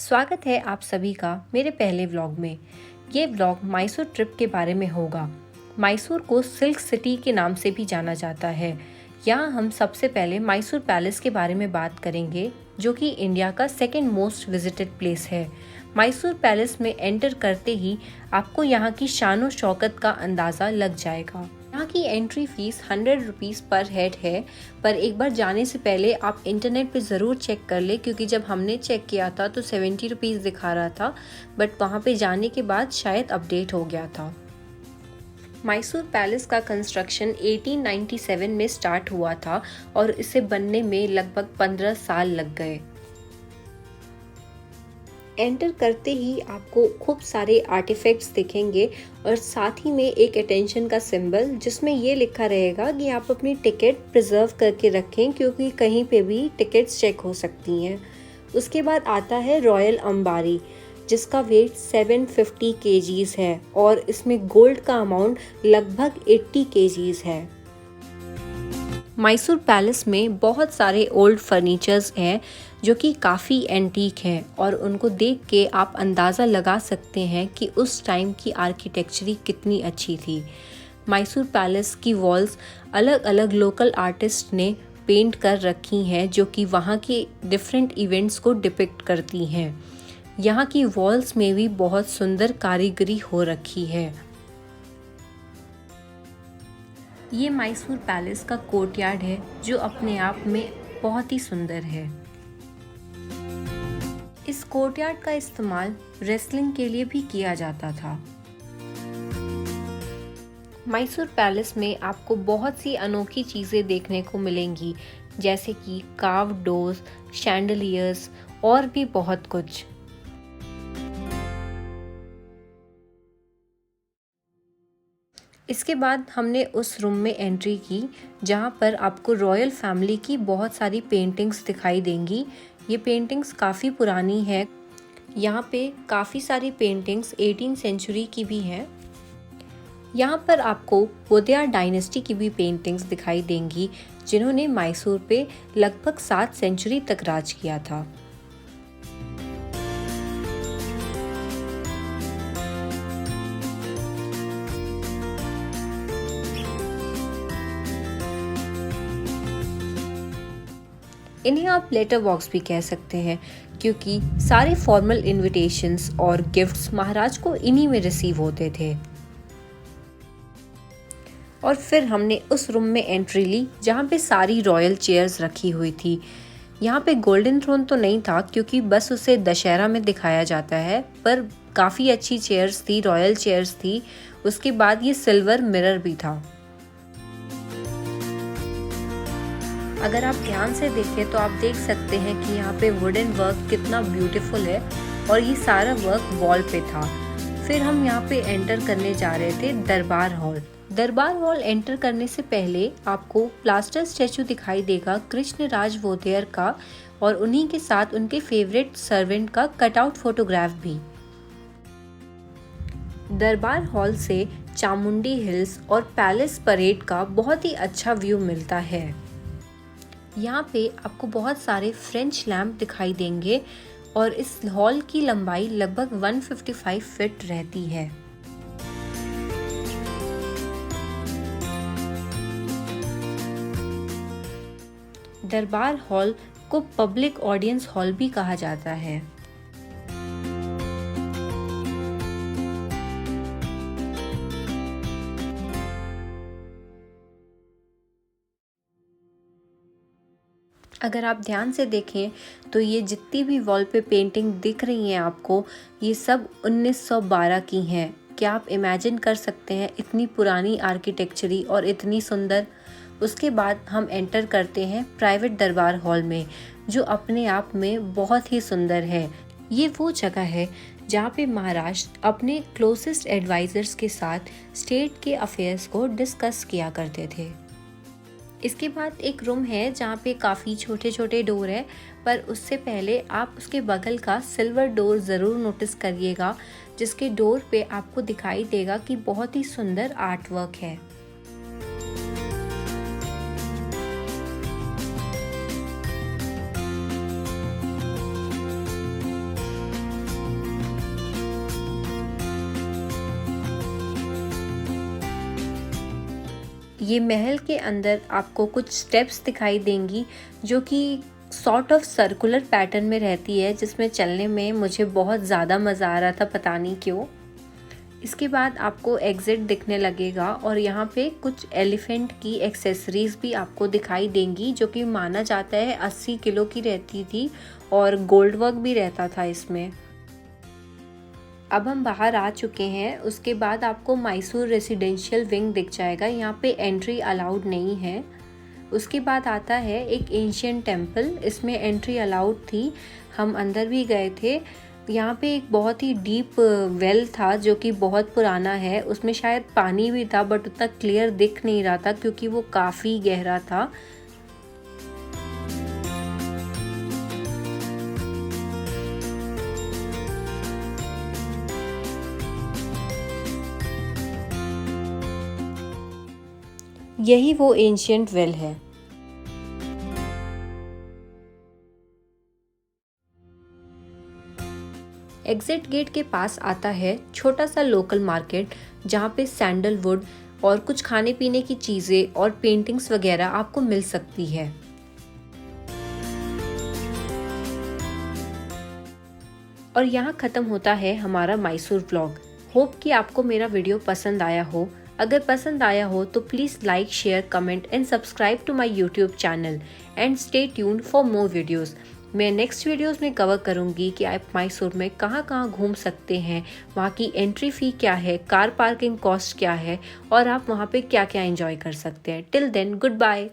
स्वागत है आप सभी का मेरे पहले व्लॉग में। ये व्लॉग मैसूर ट्रिप के बारे में होगा। मैसूर को सिल्क सिटी के नाम से भी जाना जाता है। यहाँ हम सबसे पहले मैसूर पैलेस के बारे में बात करेंगे, जो कि इंडिया का सेकेंड मोस्ट विजिटेड प्लेस है। मैसूर पैलेस में एंटर करते ही आपको यहाँ की शान और शौकत का अंदाज़ा लग जाएगा। यहाँ की एंट्री फीस 100 रुपीज़ पर हेड है, पर एक बार जाने से पहले आप इंटरनेट पे ज़रूर चेक कर ले, क्योंकि जब हमने चेक किया था तो 70 रुपीज़ दिखा रहा था, बट वहाँ पे जाने के बाद शायद अपडेट हो गया था। मैसूर पैलेस का कंस्ट्रक्शन 1897 में स्टार्ट हुआ था और इसे बनने में लगभग 15 साल लग गए। एंटर करते ही आपको खूब सारे आर्टिफैक्ट्स दिखेंगे और साथ ही में एक अटेंशन का सिंबल, जिसमें ये लिखा रहेगा कि आप अपनी टिकट प्रिजर्व करके रखें, क्योंकि कहीं पे भी टिकट्स चेक हो सकती हैं। उसके बाद आता है रॉयल अंबारी, जिसका वेट 750 केजीज है और इसमें गोल्ड का अमाउंट लगभग 80 केजीज है। मैसूर पैलेस में बहुत सारे ओल्ड फर्नीचर्स हैं जो कि काफ़ी एंटीक हैं, और उनको देख के आप अंदाज़ा लगा सकते हैं कि उस टाइम की आर्किटेक्चरी कितनी अच्छी थी। मैसूर पैलेस की वॉल्स अलग अलग लोकल आर्टिस्ट ने पेंट कर रखी हैं, जो कि वहाँ के डिफरेंट इवेंट्स को डिपिक्ट करती हैं। यहाँ की वॉल्स में भी बहुत सुंदर कारीगरी हो रखी है। ये मैसूर पैलेस का कोर्टयार्ड है, जो अपने आप में बहुत ही सुंदर है। इस कोर्टयार्ड का इस्तेमाल रेसलिंग के लिए भी किया जाता था। मैसूर पैलेस में आपको बहुत सी अनोखी चीज़ें देखने को मिलेंगी, जैसे कि कार्व्ड डोर्स, शैंडलियर्स और भी बहुत कुछ। इसके बाद हमने उस रूम में एंट्री की जहाँ पर आपको रॉयल फैमिली की बहुत सारी पेंटिंग्स दिखाई देंगी। ये पेंटिंग्स काफ़ी पुरानी है। यहाँ पे काफ़ी सारी पेंटिंग्स 18th सेंचुरी की भी हैं। यहाँ पर आपको वोडेयार डायनेस्टी की भी पेंटिंग्स दिखाई देंगी, जिन्होंने मैसूर पे लगभग 7 सेंचुरी तक राज किया था। इन्हें आप लेटर बॉक्स भी कह सकते हैं, क्योंकि सारे फॉर्मल इनविटेशंस और गिफ्ट्स महाराज को इन्हीं में रिसीव होते थे। और फिर हमने उस रूम में एंट्री ली जहाँ पे सारी रॉयल चेयर्स रखी हुई थी। यहाँ पे गोल्डन थ्रोन तो नहीं था, क्योंकि बस उसे दशहरा में दिखाया जाता है, पर काफ़ी अच्छी चेयर्स थी, रॉयल चेयर्स थी। उसके बाद ये सिल्वर मिरर भी था। अगर आप ध्यान से देखें तो आप देख सकते हैं कि यहाँ पे वुडन वर्क कितना ब्यूटीफुल है, और ये सारा वर्क वॉल पे था। फिर हम यहाँ पे एंटर करने जा रहे थे दरबार हॉल। दरबार हॉल एंटर करने से पहले आपको प्लास्टर स्टैचू दिखाई देगा कृष्ण राज वोडेयर का, और उन्हीं के साथ उनके फेवरेट सर्वेंट का कटआउट फोटोग्राफ भी। दरबार हॉल से चामुंडी हिल्स और पैलेस परेड का बहुत ही अच्छा व्यू मिलता है। यहाँ पे आपको बहुत सारे फ्रेंच लैम्प दिखाई देंगे, और इस हॉल की लंबाई लगभग 155 फीट रहती है। दरबार हॉल को पब्लिक ऑडियंस हॉल भी कहा जाता है। अगर आप ध्यान से देखें तो ये जितनी भी वॉल पे पेंटिंग दिख रही हैं आपको, ये सब 1912 की हैं। क्या आप इमेजिन कर सकते हैं इतनी पुरानी आर्किटेक्चरी और इतनी सुंदर। उसके बाद हम एंटर करते हैं प्राइवेट दरबार हॉल में, जो अपने आप में बहुत ही सुंदर है। ये वो जगह है जहाँ पे महाराज अपने क्लोजेस्ट एडवाइजर्स के साथ स्टेट के अफेयर्स को डिस्कस किया करते थे। इसके बाद एक रूम है जहाँ पे काफ़ी छोटे छोटे डोर है, पर उससे पहले आप उसके बगल का सिल्वर डोर ज़रूर नोटिस करिएगा, जिसके डोर पे आपको दिखाई देगा कि बहुत ही सुंदर आर्ट वर्क है। ये महल के अंदर आपको कुछ स्टेप्स दिखाई देंगी जो कि सॉर्ट ऑफ सर्कुलर पैटर्न में रहती है, जिसमें चलने में मुझे बहुत ज़्यादा मज़ा आ रहा था, पता नहीं क्यों। इसके बाद आपको एग्ज़िट दिखने लगेगा और यहाँ पे कुछ एलिफेंट की एक्सेसरीज़ भी आपको दिखाई देंगी जो कि माना जाता है 80 किलो की रहती थी और गोल्ड वर्क भी रहता था इसमें। अब हम बाहर आ चुके हैं। उसके बाद आपको मैसूर रेसिडेंशियल विंग दिख जाएगा, यहाँ पे एंट्री अलाउड नहीं है। उसके बाद आता है एक एंशियंट टेम्पल, इसमें एंट्री अलाउड थी, हम अंदर भी गए थे। यहाँ पे एक बहुत ही डीप वेल था जो कि बहुत पुराना है, उसमें शायद पानी भी था बट उतना क्लियर दिख नहीं रहा था क्योंकि वो काफ़ी गहरा था। यही वो एंशियंट वेल है। एग्जिट गेट के पास आता है छोटा सा लोकल मार्केट, जहाँ पे सैंडलवुड और कुछ खाने पीने की चीज़ें और पेंटिंग्स वगैरह आपको मिल सकती है। और यहाँ ख़त्म होता है हमारा मैसूर व्लॉग। होप कि आपको मेरा वीडियो पसंद आया हो। अगर पसंद आया हो तो please like, share, comment and subscribe to my YouTube channel and stay tuned for more videos. मैं नेक्स्ट वीडियोस में कवर करूंगी कि आप मैसूर में कहाँ कहाँ घूम सकते हैं, वहाँ की एंट्री फ़ी क्या है, कार पार्किंग कॉस्ट क्या है और आप वहाँ पे क्या क्या एंजॉय कर सकते हैं। Till then, good bye.